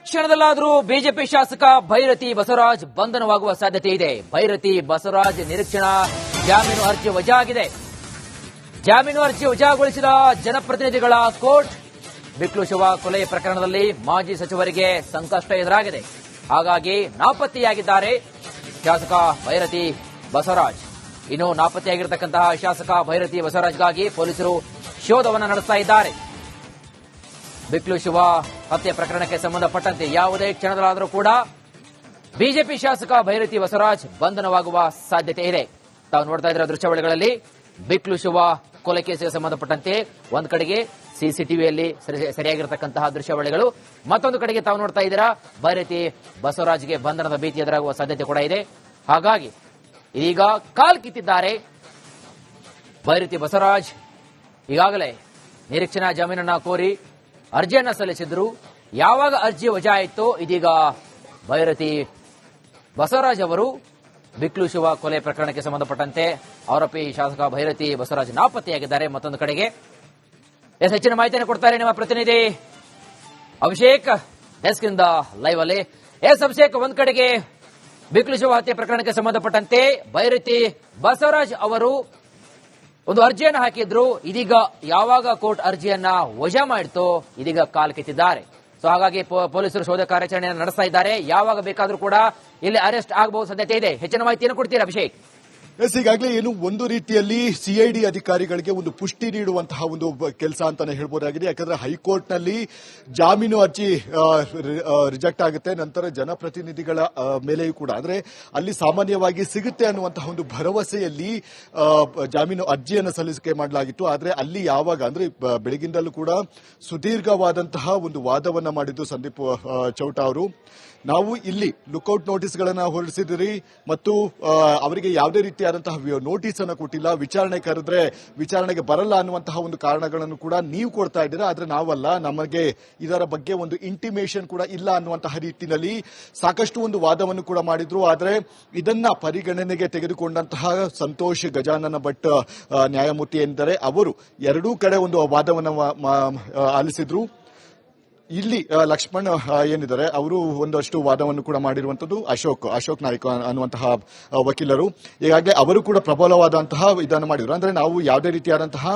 ಕ್ಷಣದಲ್ಲಾದರೂ BJP ಶಾಸಕ ಭೈರತಿ ಬಸವರಾಜ್ ಬಂಧನವಾಗುವ ಸಾಧ್ಯತೆ ಇದೆ. ಭೈರತಿ ಬಸವರಾಜ್ ನಿರೀಕ್ಷಣಾ ಜಾಮೀನು ಅರ್ಜಿ ವಜಾ ಆಗಿದೆ. ಜಾಮೀನು ಅರ್ಜಿ ವಜಾಗೊಳಿಸಿದ ಜನಪ್ರತಿನಿಧಿಗಳ ಕೋರ್ಟ್ ಬಿಕ್ಲು ಶಿವ ಕೊಲೆ ಪ್ರಕರಣದಲ್ಲಿ ಮಾಜಿ ಸಚಿವರಿಗೆ ಸಂಕಷ್ಟ ಎದುರಾಗಿದೆ. ಹಾಗಾಗಿ ನಾಪತ್ತೆಯಾಗಿದ್ದಾರೆ ಶಾಸಕ ಭೈರತಿ ಬಸವರಾಜ್. ಇನ್ನು ನಾಪತ್ತೆಯಾಗಿರತಕ್ಕಂತಹ ಶಾಸಕ ಭೈರತಿ ಬಸವರಾಜ್ಗಾಗಿ ಪೊಲೀಸರು ಶೋಧವನ್ನು ನಡೆಸ್ತಾ ಇದ್ದಾರೆ. ಬಿಕ್ಲು ಶಿವ ಹತ್ಯೆ ಪ್ರಕರಣಕ್ಕೆ ಸಂಬಂಧಪಟ್ಟಂತೆ ಯಾವುದೇ ಕ್ಷಣದಲ್ಲಾದರೂ ಕೂಡ ಬಿಜೆಪಿ ಶಾಸಕ ಭೈರತಿ ಬಸವರಾಜ್ ಬಂಧನವಾಗುವ ಸಾಧ್ಯತೆ ಇದೆ. ತಾವು ನೋಡ್ತಾ ಇದ್ದೀರಾ ದೃಶ್ಯಾವಳಿಗಳಲ್ಲಿ ಬಿಕ್ಲು ಶಿವ ಕೊಲೆ ಕೇಸಿಗೆ ಸಂಬಂಧಪಟ್ಟಂತೆ ಒಂದು ಕಡೆಗೆ ಸಿಸಿಟಿವಿಯಲ್ಲಿ ಸರಿಯಾಗಿರತಕ್ಕಂತಹ ದೃಶ್ಯಾವಳಿಗಳು, ಮತ್ತೊಂದು ಕಡೆಗೆ ತಾವು ನೋಡ್ತಾ ಇದ್ದೀರಾ ಭೈರತಿ ಬಸವರಾಜ್ಗೆ ಬಂಧನದ ಭೀತಿ ಎದುರಾಗುವ ಸಾಧ್ಯತೆ ಕೂಡ ಇದೆ. ಹಾಗಾಗಿ ಈಗ ಕಾಲ್ ಕಿತ್ತಿದ್ದಾರೆ ಭೈರತಿ ಬಸವರಾಜ್. ಈಗಾಗಲೇ ನಿರೀಕ್ಷಣಾ ಜಾಮೀನನ್ನ ಕೋರಿ ಅರ್ಜಿಯನ್ನ ಸಲ್ಲಿಸಿದ್ರು. ಯಾವಾಗ ಅರ್ಜಿ ವಜಾ ಆಯಿತೋ ಇದೀಗ ಭೈರತಿ ಬಸವರಾಜ್ ಅವರು ಬಿಕ್ಲು ಶಿವ ಕೊಲೆ ಪ್ರಕರಣಕ್ಕೆ ಸಂಬಂಧಪಟ್ಟಂತೆ ಆರೋಪಿ ಶಾಸಕ ಭೈರತಿ ಬಸವರಾಜ್ ನಾಪತ್ತೆಯಾಗಿದ್ದಾರೆ. ಮತ್ತೊಂದು ಕಡೆಗೆ ಹೆಚ್ಚಿನ ಮಾಹಿತಿಯನ್ನು ಕೊಡ್ತಾರೆ ನಮ್ಮ ಪ್ರತಿನಿಧಿ ಅಭಿಷೇಕ್ ಡೆಸ್ಕ್ ಇಂದ ಲೈವ್ ಅಲ್ಲಿ. ಅಭಿಷೇಕ್, ಒಂದ್ ಕಡೆಗೆ ಬಿಕ್ಲು ಶಿವ ಹತ್ಯೆ ಪ್ರಕರಣಕ್ಕೆ ಸಂಬಂಧಪಟ್ಟಂತೆ ಭೈರತಿ ಬಸವರಾಜ್ ಅವರು ಒಂದು ಅರ್ಜಿಯನ್ನು ಹಾಕಿದ್ರು. ಇದೀಗ ಯಾವಾಗ ಕೋರ್ಟ್ ಅರ್ಜಿಯನ್ನ ವಜಾ ಮಾಡಿತೋ ಇದೀಗ ಕಾಲ್ ಕಿತ್ತಿದ್ದಾರೆ. ಸೊ ಹಾಗಾಗಿ ಪೊಲೀಸರು ಶೋಧ ಕಾರ್ಯಾಚರಣೆಯನ್ನು ನಡೆಸ್ತಾ ಇದ್ದಾರೆ. ಯಾವಾಗ ಬೇಕಾದ್ರೂ ಕೂಡ ಇಲ್ಲಿ ಅರೆಸ್ಟ್ ಆಗಬಹುದು ಸಾಧ್ಯತೆ ಇದೆ. ಹೆಚ್ಚಿನ ಮಾಹಿತಿಯನ್ನು ಕೊಡ್ತೀರಾ ಅಭಿಷೇಕ್? ಈಗಾಗಲೇ ಏನು ಒಂದು ರೀತಿಯಲ್ಲಿ ಸಿಐಡಿ ಅಧಿಕಾರಿಗಳಿಗೆ ಒಂದು ಪುಷ್ಟಿ ನೀಡುವಂತಹ ಒಂದು ಕೆಲಸ ಅಂತಾನೆ ಹೇಳ್ಬೋದಾಗಿದೆ. ಯಾಕಂದ್ರೆ ಹೈಕೋರ್ಟ್ನಲ್ಲಿ ಜಾಮೀನು ಅರ್ಜಿ ರಿಜೆಕ್ಟ್ ಆಗುತ್ತೆ, ನಂತರ ಜನಪ್ರತಿನಿಧಿಗಳ ಮೇಲೆಯೂ ಕೂಡ ಅಂದ್ರೆ ಅಲ್ಲಿ ಸಾಮಾನ್ಯವಾಗಿ ಸಿಗುತ್ತೆ ಅನ್ನುವಂತಹ ಒಂದು ಭರವಸೆಯಲ್ಲಿ ಜಾಮೀನು ಅರ್ಜಿಯನ್ನು ಸಲ್ಲಿಕೆ ಮಾಡಲಾಗಿತ್ತು. ಆದ್ರೆ ಅಲ್ಲಿ ಯಾವಾಗ ಅಂದ್ರೆ ಬೆಳಗಿಂದಲೂ ಕೂಡ ಸುದೀರ್ಘವಾದಂತಹ ಒಂದು ವಾದವನ್ನ ಮಾಡಿದ್ದು ಸಂದೀಪ್ ಚೌಟ ಅವರು. ನಾವು ಇಲ್ಲಿ ಲುಕೌಟ್ ನೋಟಿಸ್ಗಳನ್ನ ಹೊರಡಿಸಿದಿರಿ ಮತ್ತು ಅವರಿಗೆ ಯಾವುದೇ ರೀತಿಯಾದಂತಹ ನೋಟಿಸ್ ಅನ್ನು ಕೊಟ್ಟಿಲ್ಲ, ವಿಚಾರಣೆ ಕರೆದ್ರೆ ವಿಚಾರಣೆಗೆ ಬರಲ್ಲ ಅನ್ನುವಂತಹ ಒಂದು ಕಾರಣಗಳನ್ನು ಕೂಡ ನೀವು ಕೊಡ್ತಾ ಇದ್ದೀರಾ. ಆದ್ರೆ ನಾವಲ್ಲ, ನಮಗೆ ಇದರ ಬಗ್ಗೆ ಒಂದು ಇಂಟಿಮೇಷನ್ ಕೂಡ ಇಲ್ಲ ಅನ್ನುವಂತಹ ರೀತಿಯಲ್ಲಿ ಸಾಕಷ್ಟು ಒಂದು ವಾದವನ್ನು ಕೂಡ ಮಾಡಿದ್ರು. ಆದ್ರೆ ಇದನ್ನ ಪರಿಗಣನೆಗೆ ತೆಗೆದುಕೊಂಡಂತಹ ಸಂತೋಷ್ ಗಜಾನನ ಭಟ್ ನ್ಯಾಯಮೂರ್ತಿ ಎಂದರೆ ಅವರು ಎರಡೂ ಕಡೆ ಒಂದು ವಾದವನ್ನು ಆಲಿಸಿದ್ರು. ಇಲ್ಲಿ ಲಕ್ಷ್ಮಣ್ ಏನಿದ್ದಾರೆ ಅವರು ಒಂದಷ್ಟು ವಾದವನ್ನು ಕೂಡ ಮಾಡಿರುವಂತದ್ದು ಅಶೋಕ್ ನಾಯ್ಕ ಅನ್ನುವಂತಹ ವಕೀಲರು. ಈಗಾಗಲೇ ಅವರು ಕೂಡ ಪ್ರಬಲವಾದಂತಹ ಇದನ್ನು ಮಾಡಿದ್ರು. ಅಂದ್ರೆ ನಾವು ಯಾವುದೇ ರೀತಿಯಾದಂತಹ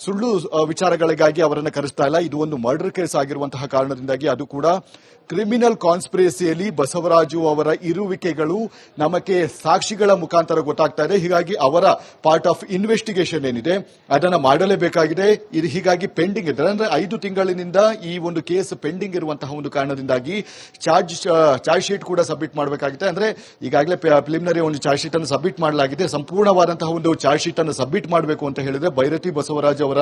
ಸುಳ್ಳು ವಿಚಾರಗಳಿಗಾಗಿ ಅವರನ್ನು ಕರೆಸ್ತಾ ಇಲ್ಲ. ಇದು ಒಂದು ಮರ್ಡರ್ ಕೇಸ್ ಆಗಿರುವಂತಹ ಕಾರಣದಿಂದಾಗಿ ಅದು ಕೂಡ ಕ್ರಿಮಿನಲ್ ಕಾನ್ಸ್ಪಿರಸಿಯಲ್ಲಿ ಬಸವರಾಜು ಅವರ ಇರುವಿಕೆಗಳು ನಮಗೆ ಸಾಕ್ಷಿಗಳ ಮುಖಾಂತರ ಗೊತ್ತಾಗ್ತಾ ಇದೆ. ಹೀಗಾಗಿ ಅವರ ಪಾರ್ಟ್ ಆಫ್ ಇನ್ವೆಸ್ಟಿಗೇಷನ್ ಏನಿದೆ ಅದನ್ನ ಮಾಡಲೇಬೇಕಾಗಿದೆ. ಇದು ಹೀಗಾಗಿ ಪೆಂಡಿಂಗ್ ಇದ್ದಾರೆ. ಅಂದ್ರೆ 5 ತಿಂಗಳಿನಿಂದ ಈ ಒಂದು ಕೇಸ್ ಪೆಂಡಿಂಗ್ ಇರುವಂತಹ ಒಂದು ಕಾರಣದಿಂದಾಗಿ ಚಾರ್ಜ್ ಶೀಟ್ ಕೂಡ ಸಬ್ಮಿಟ್ ಮಾಡಬೇಕಾಗಿದೆ. ಅಂದ್ರೆ ಈಗಾಗಲೇ ಪ್ರಿಲಿಮಿನರಿ ಒಂದು ಚಾರ್ಜ್ ಶೀಟ್ ಅನ್ನು ಸಬ್ಮಿಟ್ ಮಾಡಲಾಗಿದೆ. ಸಂಪೂರ್ಣವಾದಂತಹ ಒಂದು ಚಾರ್ಜ್ ಶೀಟ್ ಅನ್ನು ಸಬ್ಮಿಟ್ ಮಾಡಬೇಕು ಅಂತ ಹೇಳಿದ್ರೆ ಭೈರತಿ ಬಸವರಾಜ್ ಅವರ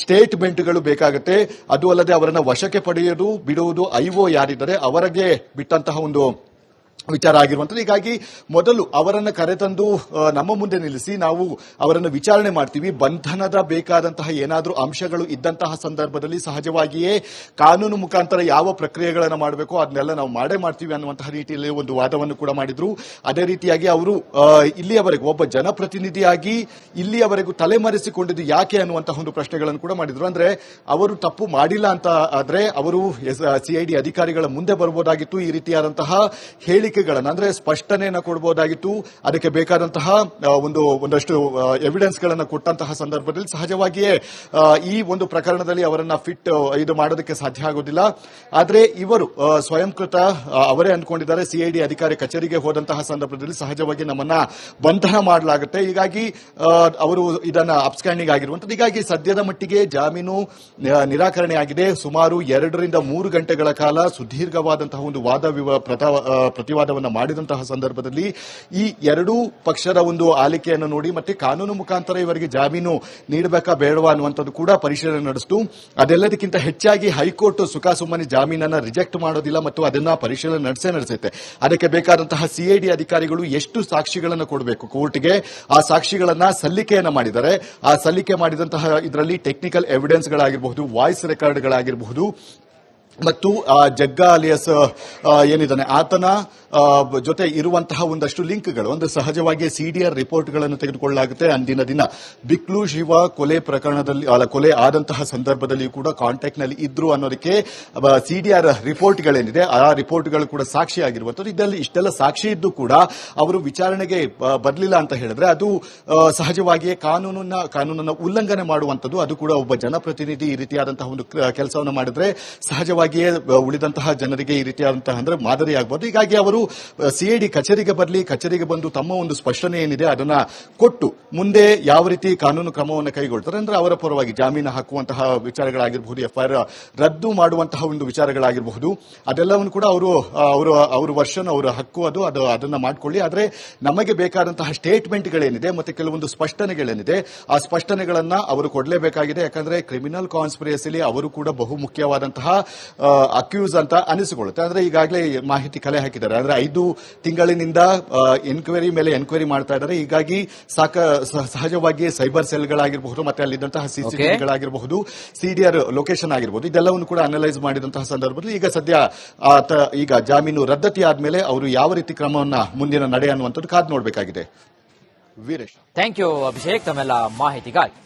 ಸ್ಟೇಟ್ಮೆಂಟ್ಗಳು ಬೇಕಾಗುತ್ತೆ. ಅದು ಅಲ್ಲದೆ ಅವರನ್ನು ವಶಕ್ಕೆ ಪಡೆಯುವುದು ಬಿಡುವುದು ಐಒ ಯಾರಿದ್ದಾರೆ ಅವರಿಗೆ ಬಿಟ್ಟಂತಹ ಒಂದು ವಿಚಾರ ಆಗಿರುವಂತದ್ದು. ಹೀಗಾಗಿ ಮೊದಲು ಅವರನ್ನು ಕರೆತಂದು ನಮ್ಮ ಮುಂದೆ ನಿಲ್ಲಿಸಿ ನಾವು ಅವರನ್ನು ವಿಚಾರಣೆ ಮಾಡ್ತೀವಿ. ಬಂಧನದ ಬೇಕಾದಂತಹ ಏನಾದರೂ ಅಂಶಗಳು ಇದ್ದಂತಹ ಸಂದರ್ಭದಲ್ಲಿ ಸಹಜವಾಗಿಯೇ ಕಾನೂನು ಮುಖಾಂತರ ಯಾವ ಪ್ರಕ್ರಿಯೆಗಳನ್ನು ಮಾಡಬೇಕು ಅದನ್ನೆಲ್ಲ ನಾವು ಮಾಡೇ ಮಾಡ್ತೀವಿ ಅನ್ನುವಂತಹ ರೀತಿಯಲ್ಲಿ ಒಂದು ವಾದವನ್ನು ಕೂಡ ಮಾಡಿದ್ರು. ಅದೇ ರೀತಿಯಾಗಿ ಅವರು ಇಲ್ಲಿಯವರೆಗೂ ಒಬ್ಬ ಜನಪ್ರತಿನಿಧಿಯಾಗಿ ಇಲ್ಲಿಯವರೆಗೂ ತಲೆಮರೆಸಿಕೊಂಡಿದ್ದು ಯಾಕೆ ಅನ್ನುವಂತಹ ಒಂದು ಪ್ರಶ್ನೆಗಳನ್ನು ಕೂಡ ಮಾಡಿದ್ರು. ಅಂದ್ರೆ ಅವರು ತಪ್ಪು ಮಾಡಿಲ್ಲ ಅಂತ ಆದ್ರೆ ಅವರು ಸಿಐಡಿ ಅಧಿಕಾರಿಗಳ ಮುಂದೆ ಬರಬಹುದಾಗಿತ್ತು. ಈ ರೀತಿಯಾದಂತಹ ಹೇಳಿಕೆ ಅಂದ್ರೆ ಸ್ಪಷ್ಟನೆಯನ್ನು ಕೊಡಬಹುದಾಗಿತ್ತು. ಅದಕ್ಕೆ ಬೇಕಾದಂತಹ ಒಂದಷ್ಟು ಎವಿಡೆನ್ಸ್ ಗಳನ್ನ ಕೊಟ್ಟಂತಹ ಸಂದರ್ಭದಲ್ಲಿ ಸಹಜವಾಗಿಯೇ ಈ ಒಂದು ಪ್ರಕರಣದಲ್ಲಿ ಅವರನ್ನ ಫಿಟ್ ಇದು ಮಾಡೋದಕ್ಕೆ ಸಾಧ್ಯ ಆಗೋದಿಲ್ಲ. ಆದ್ರೆ ಇವರು ಸ್ವಯಂಕೃತ ಅವರೇ ಅಂದ್ಕೊಂಡಿದ್ದಾರೆ. ಸಿಐಡಿ ಅಧಿಕಾರಿ ಕಚೇರಿಗೆ ಹೋದಂತಹ ಸಂದರ್ಭದಲ್ಲಿ ಸಹಜವಾಗಿ ನಮ್ಮನ್ನ ಬಂಧನ ಮಾಡಲಾಗುತ್ತೆ. ಹೀಗಾಗಿ ಅವರು ಇದನ್ನ ಅಪ್ಸ್ಕ್ಯಾಂಡಿಂಗ್ ಆಗಿರುವಂತದ್ದು. ಹೀಗಾಗಿ ಸದ್ಯದ ಮಟ್ಟಿಗೆ ಜಾಮೀನು ನಿರಾಕರಣೆ ಆಗಿದೆ. ಸುಮಾರು 2 ರಿಂದ 3 ಗಂಟೆಗಳ ಕಾಲ ಸುದೀರ್ಘವಾದಂತಹ ಒಂದು ಪ್ರತಿವಾದವನ್ನು ಮಾಡಿದಂತಹ ಸಂದರ್ಭದಲ್ಲಿ ಈ ಎರಡೂ ಪಕ್ಷದ ಒಂದು ಆಲಿಕೆಯನ್ನು ನೋಡಿ ಮತ್ತೆ ಕಾನೂನು ಮುಖಾಂತರ ಇವರಿಗೆ ಜಾಮೀನು ನೀಡಬೇಕಾ ಬೇಡವಾ ಅನ್ನುವಂಥದ್ದು ಕೂಡ ಪರಿಶೀಲನೆ ನಡೆಸಿತು. ಅದೆಲ್ಲದಕ್ಕಿಂತ ಹೆಚ್ಚಾಗಿ ಹೈಕೋರ್ಟ್ ಸುಖಾಸುಮ್ಮನೆ ಜಾಮೀನನ್ನ ರಿಜೆಕ್ಟ್ ಮಾಡೋದಿಲ್ಲ ಮತ್ತು ಅದನ್ನ ಪರಿಶೀಲನೆ ನಡೆಸುತ್ತೆ. ಅದಕ್ಕೆ ಬೇಕಾದಂತಹ ಸಿಐಡಿ ಅಧಿಕಾರಿಗಳು ಎಷ್ಟು ಸಾಕ್ಷಿಗಳನ್ನು ಕೊಡಬೇಕು ಕೋರ್ಟ್ಗೆ ಆ ಸಾಕ್ಷಿಗಳನ್ನ ಸಲ್ಲಿಕೆಯನ್ನ ಮಾಡಿದ್ದಾರೆ. ಆ ಸಲ್ಲಿಕೆ ಮಾಡಿದಂತಹ ಇದರಲ್ಲಿ ಟೆಕ್ನಿಕಲ್ ಎವಿಡೆನ್ಸ್ ಗಳಾಗಿರಬಹುದು, ವಾಯ್ಸ್ ರೆಕಾರ್ಡ್ಗಳಾಗಿರಬಹುದು, ಮತ್ತು ಜಗ್ಗ ಅಲಿಯಸ್ ಏನಿದ್ದಾನೆ ಆತನ ಜೊತೆ ಇರುವಂತಹ ಒಂದಷ್ಟು ಲಿಂಕ್ಗಳು ಅಂದ್ರೆ ಸಹಜವಾಗಿ ಸಿಡಿಆರ್ ರಿಪೋರ್ಟ್ಗಳನ್ನು ತೆಗೆದುಕೊಳ್ಳಲಾಗುತ್ತೆ. ಅಂದಿನ ದಿನ ಬಿಕ್ಲು ಶಿವ ಕೊಲೆ ಪ್ರಕರಣದಲ್ಲಿ ಕೊಲೆ ಆದಂತಹ ಸಂದರ್ಭದಲ್ಲಿ ಕೂಡ ಕಾಂಟ್ಯಾಕ್ಟ್ ನಲ್ಲಿ ಇದ್ರು ಅನ್ನೋದಕ್ಕೆ ಸಿಡಿಆರ್ ರಿಪೋರ್ಟ್ಗಳೇನಿದೆ ಆ ರಿಪೋರ್ಟ್ಗಳು ಕೂಡ ಸಾಕ್ಷಿಯಾಗಿರುವಂತದ್ದು. ಇದರಲ್ಲಿ ಇಷ್ಟೆಲ್ಲ ಸಾಕ್ಷಿ ಇದ್ದು ಕೂಡ ಅವರು ವಿಚಾರಣೆಗೆ ಬರಲಿಲ್ಲ ಅಂತ ಹೇಳಿದ್ರೆ ಅದು ಸಹಜವಾಗಿಯೇ ಕಾನೂನನ್ನ ಉಲ್ಲಂಘನೆ ಮಾಡುವಂತದ್ದು. ಅದು ಕೂಡ ಒಬ್ಬ ಜನಪ್ರತಿನಿಧಿ ಈ ರೀತಿಯಾದಂತಹ ಒಂದು ಕೆಲಸವನ್ನು ಮಾಡಿದ್ರೆ ಸಹಜವಾಗಿ ಉಳಿದಂತಹ ಜನರಿಗೆ ಈ ರೀತಿಯಾದಂತಹ ಅಂದ್ರೆ ಮಾದರಿಯಾಗಬಹುದು. ಹೀಗಾಗಿ ಅವರು ಸಿಐಡಿ ಕಚೇರಿಗೆ ಬರಲಿ, ಕಚೇರಿಗೆ ಬಂದು ತಮ್ಮ ಒಂದು ಸ್ಪಷ್ಟನೆ ಏನಿದೆ ಅದನ್ನ ಕೊಟ್ಟು ಮುಂದೆ ಯಾವ ರೀತಿ ಕಾನೂನು ಕ್ರಮವನ್ನು ಕೈಗೊಳ್ತಾರೆ ಅಂದ್ರೆ ಅವರ ಪರವಾಗಿ ಜಾಮೀನು ಹಾಕುವಂತಹ ವಿಚಾರಗಳಾಗಿರಬಹುದು, ಎಫ್ಐಆರ್ ರದ್ದು ಮಾಡುವಂತಹ ಒಂದು ವಿಚಾರಗಳಾಗಿರಬಹುದು, ಅದೆಲ್ಲವನ್ನು ಕೂಡ ಅವರ ವರ್ಷನ್ ಅವರ ಹಕ್ಕು ಅದನ್ನ ಮಾಡಿಕೊಳ್ಳಿ. ಆದ್ರೆ ನಮಗೆ ಬೇಕಾದಂತಹ ಸ್ಟೇಟ್ಮೆಂಟ್ಗಳೇನಿದೆ ಮತ್ತೆ ಕೆಲವೊಂದು ಸ್ಪಷ್ಟನೆಗಳೇನಿದೆ ಆ ಸ್ಪಷ್ಟನೆಗಳನ್ನ ಅವರು ಕೊಡಲೇಬೇಕಾಗಿದೆ. ಯಾಕಂದ್ರೆ ಕ್ರಿಮಿನಲ್ ಕಾನ್ಸ್ಪಿರಸಿಲಿ ಅವರು ಕೂಡ ಬಹು ಮುಖ್ಯವಾದಂತಹ ಅಕ್ಯೂಸ್ ಅಂತ ಅನಿಸಿಕೊಳ್ಳುತ್ತೆ. ಅಂದ್ರೆ ಈಗಾಗಲೇ ಮಾಹಿತಿ ಕಲೆ ಹಾಕಿದ್ದಾರೆ. ಅಂದ್ರೆ 5 ತಿಂಗಳಿನಿಂದ ಎನ್ಕ್ವೈರಿ ಮೇಲೆ ಎನ್ಕ್ವೈರಿ ಮಾಡ್ತಾ ಇದ್ದಾರೆ. ಹೀಗಾಗಿ ಸಹಜವಾಗಿ ಸೈಬರ್ ಸೆಲ್ಗಳಾಗಿರಬಹುದು ಮತ್ತೆ ಅಲ್ಲಿದ್ದಂತಹ ಸಿಸಿಟಿವಿಗಳಾಗಿರಬಹುದು, ಸಿಡಿಆರ್ ಲೊಕೇಶನ್ ಆಗಿರಬಹುದು, ಇದೆಲ್ಲವನ್ನು ಕೂಡ ಅನಲೈಸ್ ಮಾಡಿದಂತಹ ಸಂದರ್ಭದಲ್ಲಿ ಈಗ ಸದ್ಯ ಈಗ ಜಾಮೀನು ರದ್ದತಿ ಆದ್ಮೇಲೆ ಅವರು ಯಾವ ರೀತಿ ಕ್ರಮವನ್ನ ಮುಂದಿನ ನಡೆ ಅನ್ನುವಂಥದ್ದು ಕಾದು ನೋಡಬೇಕಾಗಿದೆ. ವೀರೇಶ್, ಥ್ಯಾಂಕ್ ಯು ಅಭಿಷೇಕ್ ತಮ್ಮೆಲ್ಲ ಮಾಹಿತಿಗಾಗಿ.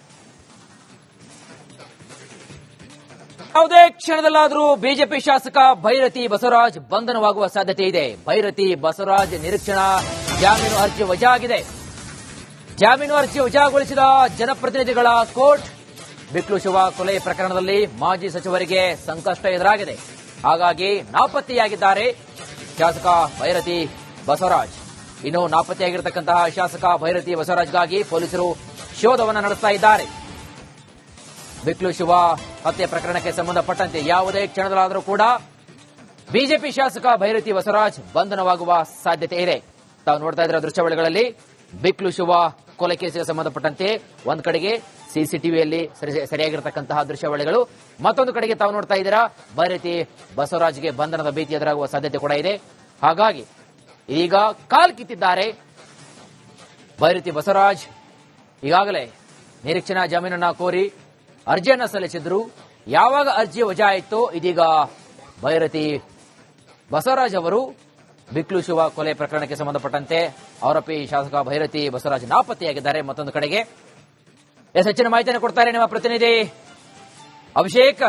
ಯಾವುದೇ ಕ್ಷಣದಲ್ಲಾದರೂ ಬಿಜೆಪಿ ಶಾಸಕ ಭೈರತಿ ಬಸವರಾಜ್ ಬಂಧನವಾಗುವ ಸಾಧ್ಯತೆ ಇದೆ. ಭೈರತಿ ಬಸವರಾಜ್ ನಿರೀಕ್ಷಣಾ ಜಾಮೀನು ಅರ್ಜಿ ವಜಾಗಿದೆ. ಜಾಮೀನು ಅರ್ಜಿ ವಜಾಗೊಳಿಸಿದ ಜನಪ್ರತಿನಿಧಿಗಳ ಕೋರ್ಟ್ ಬಿಕ್ಲು ಶಿವ ಕೊಲೆ ಪ್ರಕರಣದಲ್ಲಿ ಮಾಜಿ ಸಚಿವರಿಗೆ ಸಂಕಷ್ಟ ಎದುರಾಗಿದೆ. ಹಾಗಾಗಿ ನಾಪತ್ತೆಯಾಗಿದ್ದಾರೆ ಶಾಸಕ ಭೈರತಿ ಬಸವರಾಜ್. ಇನ್ನು ನಾಪತ್ತೆಯಾಗಿರತಕ್ಕಂತಹ ಶಾಸಕ ಭೈರತಿ ಬಸವರಾಜ್ಗಾಗಿ ಪೊಲೀಸರು ಶೋಧವನ್ನು ನಡೆಸ್ತಾ ಇದ್ದಾರೆ. ಬಿಕ್ಲು ಶಿವ ಹತ್ಯೆ ಪ್ರಕರಣಕ್ಕೆ ಸಂಬಂಧಪಟ್ಟಂತೆ ಯಾವುದೇ ಕ್ಷಣದಲ್ಲಾದರೂ ಕೂಡ ಬಿಜೆಪಿ ಶಾಸಕ ಭೈರತಿ ಬಸವರಾಜ್ ಬಂಧನವಾಗುವ ಸಾಧ್ಯತೆ ಇದೆ. ತಾವು ನೋಡ್ತಾ ಇದ್ದೀರಾ ದೃಶ್ಯಾವಳಿಗಳಲ್ಲಿ ಬಿಕ್ಲು ಶಿವ ಕೊಲೆ ಕೇಸಿಗೆ ಸಂಬಂಧಪಟ್ಟಂತೆ ಒಂದ್ ಕಡೆಗೆ ಸಿಸಿಟಿವಿಯಲ್ಲಿ ಸರಿಯಾಗಿರತಕ್ಕಂತಹ ದೃಶ್ಯಾವಳಿಗಳು, ಮತ್ತೊಂದು ಕಡೆಗೆ ತಾವು ನೋಡ್ತಾ ಇದ್ದೀರಾ ಭೈರತಿ ಬಸವರಾಜ್ಗೆ ಬಂಧನದ ಭೀತಿ ಎದುರಾಗುವ ಸಾಧ್ಯತೆ ಕೂಡ ಇದೆ. ಹಾಗಾಗಿ ಈಗ ಕಾಲ್ ಕಿತ್ತಿದ್ದಾರೆ ಭೈರತಿ ಬಸವರಾಜ್. ಈಗಾಗಲೇ ನಿರೀಕ್ಷಣಾ ಜಾಮೀನನ್ನ ಕೋರಿ ಅರ್ಜಿಯನ್ನ ಸಲ್ಲಿಸಿದ್ರು. ಯಾವಾಗ ಅರ್ಜಿ ವಜಾ ಆಯಿತು ಇದೀಗ ಭೈರತಿ ಬಸವರಾಜ್ ಅವರು ಬಿಕ್ಲು ಶಿವ ಕೊಲೆ ಪ್ರಕರಣಕ್ಕೆ ಸಂಬಂಧಪಟ್ಟಂತೆ ಆರೋಪಿ ಶಾಸಕ ಭೈರತಿ ಬಸವರಾಜ್ ನಾಪತ್ತೆಯಾಗಿದ್ದಾರೆ. ಮತ್ತೊಂದು ಕಡೆಗೆ ಹೆಚ್ಚಿನ ಮಾಹಿತಿಯನ್ನು ಕೊಡ್ತಾರೆ ನಿಮ್ಮ ಪ್ರತಿನಿಧಿ ಅಭಿಷೇಕ್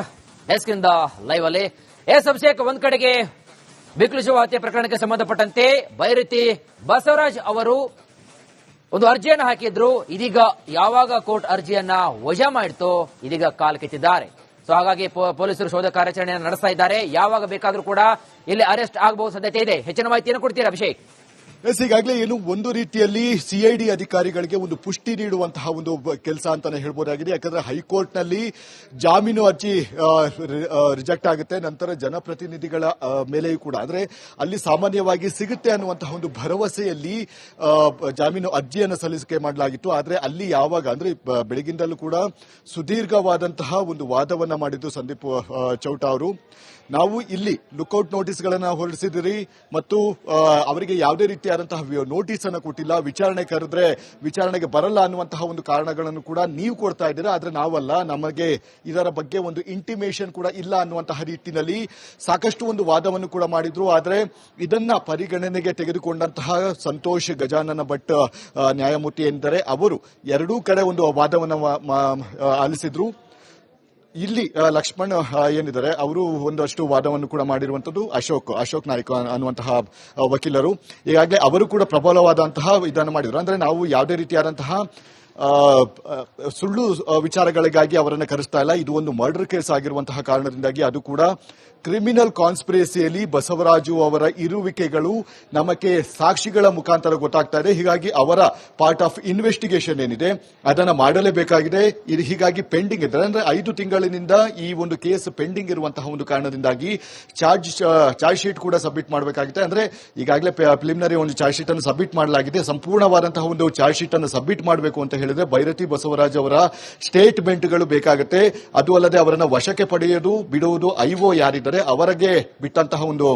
ಡೆಸ್ಕ್ ಇಂದ ಲೈವ್ ಅಲ್ಲಿ. ಅಭಿಷೇಕ್, ಒಂದ್ ಕಡೆಗೆ ಬಿಕ್ಲು ಶಿವ ಹತ್ಯೆ ಪ್ರಕರಣಕ್ಕೆ ಸಂಬಂಧಪಟ್ಟಂತೆ ಭೈರತಿ ಬಸವರಾಜ್ ಅವರು ಒಂದು ಅರ್ಜಿಯನ್ನು ಹಾಕಿದ್ರು. ಇದೀಗ ಯಾವಾಗ ಕೋರ್ಟ್ ಅರ್ಜಿಯನ್ನ ವಜಾ ಮಾಡಿತೋ ಇದೀಗ ಕಾಲ್ ಕಿತ್ತಿದ್ದಾರೆ. ಸೊ ಹಾಗಾಗಿ ಪೊಲೀಸರು ಶೋಧ ಕಾರ್ಯಾಚರಣೆಯನ್ನು ನಡೆಸ್ತಾ ಇದ್ದಾರೆ. ಯಾವಾಗ ಬೇಕಾದರೂ ಕೂಡ ಇಲ್ಲಿ ಅರೆಸ್ಟ್ ಆಗಬಹುದು ಸಾಧ್ಯತೆ ಇದೆ. ಹೆಚ್ಚಿನ ಮಾಹಿತಿಯನ್ನು ಕೊಡ್ತೀರಾ ಅಭಿಷೇಕ್? ಈಗಾಗಲೇ ಏನು ಒಂದು ರೀತಿಯಲ್ಲಿ ಸಿಐಡಿ ಅಧಿಕಾರಿಗಳಿಗೆ ಒಂದು ಪುಷ್ಟಿ ನೀಡುವಂತಹ ಒಂದು ಕೆಲಸ ಅಂತಾನೆ ಹೇಳ್ಬೋದಾಗಿದೆ. ಯಾಕಂದ್ರೆ ಹೈಕೋರ್ಟ್ನಲ್ಲಿ ಜಾಮೀನು ಅರ್ಜಿ ರಿಜೆಕ್ಟ್ ಆಗುತ್ತೆ, ನಂತರ ಜನಪ್ರತಿನಿಧಿಗಳ ಮೇಲೆಯೂ ಕೂಡ ಅಂದ್ರೆ ಅಲ್ಲಿ ಸಾಮಾನ್ಯವಾಗಿ ಸಿಗುತ್ತೆ ಅನ್ನುವಂತಹ ಒಂದು ಭರವಸೆಯಲ್ಲಿ ಜಾಮೀನು ಅರ್ಜಿಯನ್ನು ಸಲ್ಲಿಕೆ ಮಾಡಲಾಗಿತ್ತು. ಆದ್ರೆ ಅಲ್ಲಿ ಯಾವಾಗ ಅಂದ್ರೆ ಬೆಳಗಿಂದಲೂ ಕೂಡ ಸುದೀರ್ಘವಾದಂತಹ ಒಂದು ವಾದವನ್ನ ಮಾಡಿದ್ದು ಸಂದೀಪ್ ಚೌಟ ಅವರು. ನಾವು ಇಲ್ಲಿ ಲುಕ್ಔಟ್ ನೋಟಿಸ್ಗಳನ್ನ ಹೊರಡಿಸಿದಿರಿ ಮತ್ತು ಅವರಿಗೆ ಯಾವುದೇ ರೀತಿಯಾದಂತಹ ನೋಟಿಸ್ ಅನ್ನು ಕೊಟ್ಟಿಲ್ಲ, ವಿಚಾರಣೆ ಕರೆದ್ರೆ ವಿಚಾರಣೆಗೆ ಬರಲ್ಲ ಅನ್ನುವಂತಹ ಒಂದು ಕಾರಣಗಳನ್ನು ಕೂಡ ನೀವು ಕೊಡ್ತಾ ಇದ್ದೀರಾ. ಆದ್ರೆ ನಾವಲ್ಲ, ನಮಗೆ ಇದರ ಬಗ್ಗೆ ಒಂದು ಇಂಟಿಮೇಷನ್ ಕೂಡ ಇಲ್ಲ ಅನ್ನುವಂತಹ ರೀತಿಯಲ್ಲಿ ಸಾಕಷ್ಟು ಒಂದು ವಾದವನ್ನು ಕೂಡ ಮಾಡಿದ್ರು. ಆದ್ರೆ ಇದನ್ನ ಪರಿಗಣನೆಗೆ ತೆಗೆದುಕೊಂಡಂತಹ ಸಂತೋಷ್ ಗಜಾನನ ಭಟ್ ನ್ಯಾಯಮೂರ್ತಿ ಎಂದರೆ ಅವರು ಎರಡೂ ಕಡೆ ಒಂದು ವಾದವನ್ನು ಆಲಿಸಿದ್ರು. ಇಲ್ಲಿ ಲಕ್ಷ್ಮಣ್ ಏನಿದ್ದಾರೆ ಅವರು ಒಂದಷ್ಟು ವಾದವನ್ನು ಕೂಡ ಮಾಡಿರುವಂತದ್ದು ಅಶೋಕ್ ನಾಯ್ಕ ಅನ್ನುವಂತಹ ವಕೀಲರು. ಈಗಾಗಲೇ ಅವರು ಕೂಡ ಪ್ರಬಲವಾದಂತಹ ಇದನ್ನು ಮಾಡಿದ್ರು. ಅಂದ್ರೆ ನಾವು ಯಾವುದೇ ರೀತಿಯಾದಂತಹ ಸುಳ್ಳು ವಿಚಾರಗಳಿಗಾಗಿ ಅವರನ್ನು ಕರೆಸ್ತಾ ಇಲ್ಲ. ಇದು ಒಂದು ಮರ್ಡರ್ ಕೇಸ್ ಆಗಿರುವಂತಹ ಕಾರಣದಿಂದಾಗಿ ಅದು ಕೂಡ ಕ್ರಿಮಿನಲ್ ಕಾನ್ಸ್ಪಿರಸಿಯಲ್ಲಿ ಬಸವರಾಜು ಅವರ ಇರುವಿಕೆಗಳು ನಮಗೆ ಸಾಕ್ಷಿಗಳ ಮುಖಾಂತರ ಗೊತ್ತಾಗ್ತಾ ಇದೆ. ಹೀಗಾಗಿ ಅವರ ಪಾರ್ಟ್ ಆಫ್ ಇನ್ವೆಸ್ಟಿಗೇಷನ್ ಏನಿದೆ ಅದನ್ನ ಮಾಡಲೇಬೇಕಾಗಿದೆ. ಇದು ಹೀಗಾಗಿ ಪೆಂಡಿಂಗ್ ಇದ್ದಾರೆ. ಅಂದ್ರೆ 5 ತಿಂಗಳಿನಿಂದ ಈ ಒಂದು ಕೇಸ್ ಪೆಂಡಿಂಗ್ ಇರುವಂತಹ ಒಂದು ಕಾರಣದಿಂದಾಗಿ ಚಾರ್ಜ್ ಶೀಟ್ ಕೂಡ ಸಬ್ಮಿಟ್ ಮಾಡಬೇಕಾಗಿದೆ. ಅಂದ್ರೆ ಈಗಾಗಲೇ ಪ್ರಿಲಿಮಿನರಿ ಒಂದು ಚಾರ್ಜ್ ಶೀಟ್ ಅನ್ನು ಸಬ್ಮಿಟ್ ಮಾಡಲಾಗಿದೆ. ಸಂಪೂರ್ಣವಾದಂತಹ ಒಂದು ಚಾರ್ಜ್ ಶೀಟ್ ಅನ್ನು ಸಬ್ಮಿಟ್ ಮಾಡಬೇಕು ಅಂತ ಹೇಳಿದ್ರೆ ಭೈರತಿ ಬಸವರಾಜ್ ಅವರ ಸ್ಟೇಟ್ಮೆಂಟ್ಗಳು ಬೇಕಾಗುತ್ತೆ. ಅದು ಅಲ್ಲದೆ ಅವರನ್ನು ವಶಕ್ಕೆ ಪಡೆಯುವುದು ಬಿಡುವುದು ಐಒ ಯಾರಿದ್ದಾರೆ ಅವರಿಗೆ ಬಿಟ್ಟಂತಹ ಒಂದು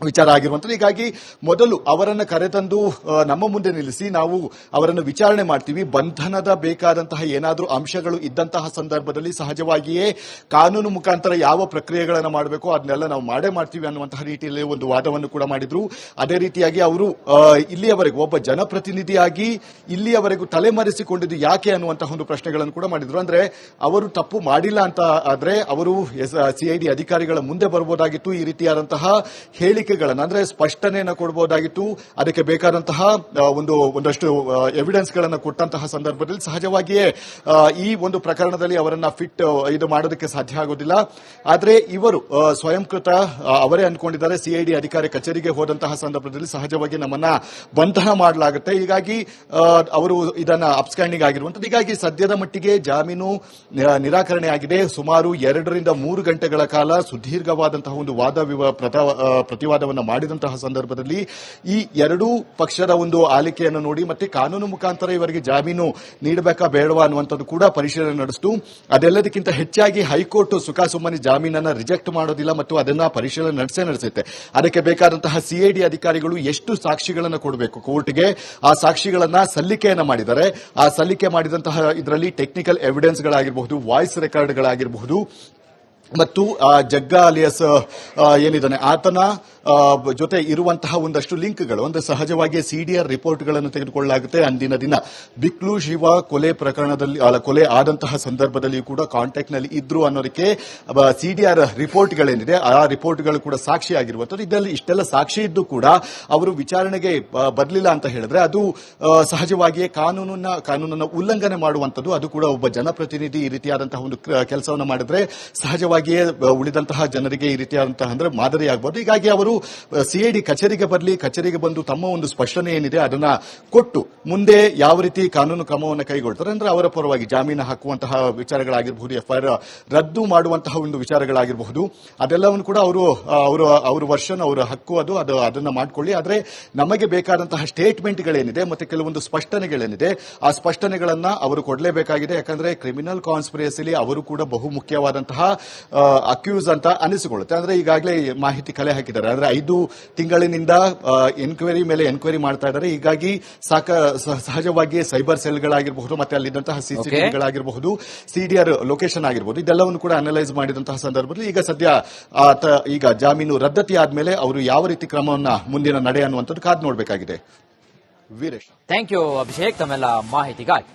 ವಿಚಾರ ಆಗಿರುವಂತದ್ದು. ಹೀಗಾಗಿ ಮೊದಲು ಅವರನ್ನು ಕರೆತಂದು ನಮ್ಮ ಮುಂದೆ ನಿಲ್ಲಿಸಿ ನಾವು ಅವರನ್ನು ವಿಚಾರಣೆ ಮಾಡ್ತೀವಿ. ಬಂಧನದ ಬೇಕಾದಂತಹ ಏನಾದರೂ ಅಂಶಗಳು ಇದ್ದಂತಹ ಸಂದರ್ಭದಲ್ಲಿ ಸಹಜವಾಗಿಯೇ ಕಾನೂನು ಮುಖಾಂತರ ಯಾವ ಪ್ರಕ್ರಿಯೆಗಳನ್ನು ಮಾಡಬೇಕು ಅದನ್ನೆಲ್ಲ ನಾವು ಮಾಡೇ ಮಾಡ್ತೀವಿ ಅನ್ನುವಂತಹ ರೀತಿಯಲ್ಲಿ ಒಂದು ವಾದವನ್ನು ಕೂಡ ಮಾಡಿದ್ರು. ಅದೇ ರೀತಿಯಾಗಿ ಅವರು ಇಲ್ಲಿಯವರೆಗೂ ಒಬ್ಬ ಜನಪ್ರತಿನಿಧಿಯಾಗಿ ಇಲ್ಲಿಯವರೆಗೂ ತಲೆಮರೆಸಿಕೊಂಡಿದ್ದು ಯಾಕೆ ಅನ್ನುವಂತಹ ಒಂದು ಪ್ರಶ್ನೆಗಳನ್ನು ಕೂಡ ಮಾಡಿದ್ರು. ಅಂದ್ರೆ ಅವರು ತಪ್ಪು ಮಾಡಿಲ್ಲ ಅಂತ ಆದ್ರೆ ಅವರು ಸಿಐಡಿ ಅಧಿಕಾರಿಗಳ ಮುಂದೆ ಬರಬಹುದಾಗಿತ್ತು. ಈ ರೀತಿಯಾದಂತಹ ಹೇಳಿಕೆ ಅಂದ್ರೆ ಸ್ಪಷ್ಟನೆಯನ್ನು ಕೊಡಬಹುದಾಗಿತ್ತು. ಅದಕ್ಕೆ ಬೇಕಾದಂತಹ ಒಂದಷ್ಟು ಎವಿಡೆನ್ಸ್ ಗಳನ್ನು ಕೊಟ್ಟಂತಹ ಸಂದರ್ಭದಲ್ಲಿ ಸಹಜವಾಗಿಯೇ ಈ ಒಂದು ಪ್ರಕರಣದಲ್ಲಿ ಅವರನ್ನ ಫಿಟ್ ಇದು ಮಾಡೋದಕ್ಕೆ ಸಾಧ್ಯ ಆಗೋದಿಲ್ಲ. ಆದ್ರೆ ಇವರು ಸ್ವಯಂಕೃತ ಅವರೇ ಅನ್ಕೊಂಡಿದ್ದಾರೆ. ಸಿಐಡಿ ಅಧಿಕಾರಿ ಕಚೇರಿಗೆ ಹೋದಂತಹ ಸಂದರ್ಭದಲ್ಲಿ ಸಹಜವಾಗಿ ನಮ್ಮನ್ನ ಬಂಧನ ಮಾಡಲಾಗುತ್ತೆ. ಹೀಗಾಗಿ ಅವರು ಇದನ್ನ ಅಪ್ಸ್ಟ್ಯಾಂಡಿಂಗ್ ಆಗಿರುವಂತದ್ದು. ಹೀಗಾಗಿ ಸದ್ಯದ ಮಟ್ಟಿಗೆ ಜಾಮೀನು ನಿರಾಕರಣೆ ಆಗಿದೆ. ಸುಮಾರು 2 ರಿಂದ 3 ಗಂಟೆಗಳ ಕಾಲ ಸುದೀರ್ಘವಾದಂತಹ ಒಂದು ಪ್ರತಿವಾದವನ್ನು ಮಾಡಿದಂತಹ ಸಂದರ್ಭದಲ್ಲಿ ಈ ಎರಡೂ ಪಕ್ಷದ ಒಂದು ಆಲಿಕೆಯನ್ನು ನೋಡಿ ಮತ್ತೆ ಕಾನೂನು ಮುಖಾಂತರ ಇವರಿಗೆ ಜಾಮೀನು ನೀಡಬೇಕಾ ಬೇಡವಾ ಅನ್ನುವಂಥದ್ದು ಕೂಡ ಪರಿಶೀಲನೆ ನಡೆಸಿತು. ಅದೆಲ್ಲದಕ್ಕಿಂತ ಹೆಚ್ಚಾಗಿ ಹೈಕೋರ್ಟ್ ಸುಖಾಸುಮ್ಮನೆ ಜಾಮೀನನ್ನು ರಿಜೆಕ್ಟ್ ಮಾಡೋದಿಲ್ಲ ಮತ್ತು ಅದನ್ನ ಪರಿಶೀಲನೆ ನಡೆಸುತ್ತೆ. ಅದಕ್ಕೆ ಬೇಕಾದಂತಹ ಸಿಐಡಿ ಅಧಿಕಾರಿಗಳು ಎಷ್ಟು ಸಾಕ್ಷಿಗಳನ್ನು ಕೊಡಬೇಕು ಕೋರ್ಟ್ಗೆ, ಆ ಸಾಕ್ಷಿಗಳನ್ನ ಸಲ್ಲಿಕೆಯನ್ನ ಮಾಡಿದ್ದಾರೆ. ಆ ಸಲ್ಲಿಕೆ ಮಾಡಿದಂತಹ ಇದರಲ್ಲಿ ಟೆಕ್ನಿಕಲ್ ಎವಿಡೆನ್ಸ್ಗಳಾಗಿರಬಹುದು, ವಾಯ್ಸ್ ರೆಕಾರ್ಡ್ಗಳಾಗಿರಬಹುದು ಮತ್ತು ಜಗ್ಗ ಅಲಿಯಸ್ ಏನಿದ್ದಾನೆ ಆತನ ಜೊತೆ ಇರುವಂತಹ ಒಂದಷ್ಟು ಲಿಂಕ್ಗಳು ಅಂದ್ರೆ ಸಹಜವಾಗಿ ಸಿಡಿಆರ್ ರಿಪೋರ್ಟ್ಗಳನ್ನು ತೆಗೆದುಕೊಳ್ಳಲಾಗುತ್ತೆ. ಅಂದಿನ ದಿನ ಬಿಕ್ಲು ಶಿವ ಕೊಲೆ ಪ್ರಕರಣದಲ್ಲಿ ಕೊಲೆ ಆದಂತಹ ಸಂದರ್ಭದಲ್ಲಿ ಕೂಡ ಕಾಂಟ್ಯಾಕ್ಟ್ ನಲ್ಲಿ ಇದ್ರು ಅನ್ನೋದಕ್ಕೆ ಸಿಡಿಆರ್ ರಿಪೋರ್ಟ್ಗಳೇನಿದೆ ಆ ರಿಪೋರ್ಟ್ಗಳು ಕೂಡ ಸಾಕ್ಷಿ ಆಗಿರುವಂತದ್ದು. ಇದರಲ್ಲಿ ಇಷ್ಟೆಲ್ಲ ಸಾಕ್ಷಿ ಇದ್ದು ಕೂಡ ಅವರು ವಿಚಾರಣೆಗೆ ಬರಲಿಲ್ಲ ಅಂತ ಹೇಳಿದ್ರೆ ಅದು ಸಹಜವಾಗಿಯೇ ಕಾನೂನನ್ನ ಉಲ್ಲಂಘನೆ ಮಾಡುವಂತದ್ದು. ಅದು ಕೂಡ ಒಬ್ಬ ಜನಪ್ರತಿನಿಧಿ ಈ ರೀತಿಯಾದಂತಹ ಒಂದು ಕೆಲಸವನ್ನು ಮಾಡಿದ್ರೆ ಸಹಜವಾಗಿ ಉಳಿದಂತಹ ಜನರಿಗೆ ಈ ರೀತಿಯಾದಂತಹ ಅಂದ್ರೆ ಮಾದರಿಯಾಗಬಹುದು. ಹೀಗಾಗಿ ಅವರು ಸಿಐಡಿ ಕಚೇರಿಗೆ ಬರಲಿ, ಕಚೇರಿಗೆ ಬಂದು ತಮ್ಮ ಒಂದು ಸ್ಪಷ್ಟನೆ ಏನಿದೆ ಅದನ್ನ ಕೊಟ್ಟು ಮುಂದೆ ಯಾವ ರೀತಿ ಕಾನೂನು ಕ್ರಮವನ್ನು ಕೈಗೊಳ್ತಾರೆ ಅಂದ್ರೆ ಅವರ ಪರವಾಗಿ ಜಾಮೀನು ಹಾಕುವಂತಹ ವಿಚಾರಗಳಾಗಿರಬಹುದು, ಎಫ್ಐಆರ್ ರದ್ದು ಮಾಡುವಂತಹ ಒಂದು ವಿಚಾರಗಳಾಗಿರಬಹುದು, ಅದೆಲ್ಲವನ್ನು ಕೂಡ ಅವರ ವರ್ಷನ್ ಅವರ ಹಕ್ಕು ಅದನ್ನ ಮಾಡಿಕೊಳ್ಳಿ. ಆದ್ರೆ ನಮಗೆ ಬೇಕಾದಂತಹ ಸ್ಟೇಟ್ಮೆಂಟ್ಗಳೇನಿದೆ ಮತ್ತೆ ಕೆಲವೊಂದು ಸ್ಪಷ್ಟನೆಗಳೇನಿದೆ ಆ ಸ್ಪಷ್ಟನೆಗಳನ್ನ ಅವರು ಕೊಡಲೇಬೇಕಾಗಿದೆ. ಯಾಕಂದ್ರೆ ಕ್ರಿಮಿನಲ್ ಕಾನ್ಸ್ಪಿರಸಿಲಿ ಅವರು ಕೂಡ ಬಹು ಮುಖ್ಯವಾದಂತಹ ಅಕ್ಯೂಸ್ ಅಂತ ಅನಿಸಿಕೊಳ್ಳುತ್ತೆ. ಅಂದ್ರೆ ಈಗಾಗಲೇ ಮಾಹಿತಿ ಕಲೆ ಹಾಕಿದ್ದಾರೆ. ಅಂದ್ರೆ 5 ತಿಂಗಳಿನಿಂದ ಎನ್ಕ್ವೈರಿ ಮೇಲೆ ಎನ್ಕ್ವೈರಿ ಮಾಡ್ತಾ ಇದ್ದಾರೆ. ಹೀಗಾಗಿ ಸಹಜವಾಗಿ ಸೈಬರ್ ಸೆಲ್ಗಳಾಗಿರಬಹುದು ಮತ್ತೆ ಅಲ್ಲಿದ್ದಂತಹ ಸಿಸಿಟಿವಿಗಳಾಗಿರಬಹುದು, ಸಿಡಿಆರ್ ಲೊಕೇಶನ್ ಆಗಿರಬಹುದು, ಇದೆಲ್ಲವನ್ನು ಕೂಡ ಅನಲೈಸ್ ಮಾಡಿದಂತಹ ಸಂದರ್ಭದಲ್ಲಿ ಈಗ ಜಾಮೀನು ರದ್ದತಿ ಆದ್ಮೇಲೆ ಅವರು ಯಾವ ರೀತಿ ಕ್ರಮವನ್ನ ಮುಂದಿನ ನಡೆ ಅನ್ನುವಂಥದ್ದು ಕಾದು ನೋಡಬೇಕಾಗಿದೆ. ವೀರೇಶ್, ಥ್ಯಾಂಕ್ ಯು ಅಭಿಷೇಕ್ ತಮ್ಮೆಲ್ಲ ಮಾಹಿತಿಗಾಗಿ.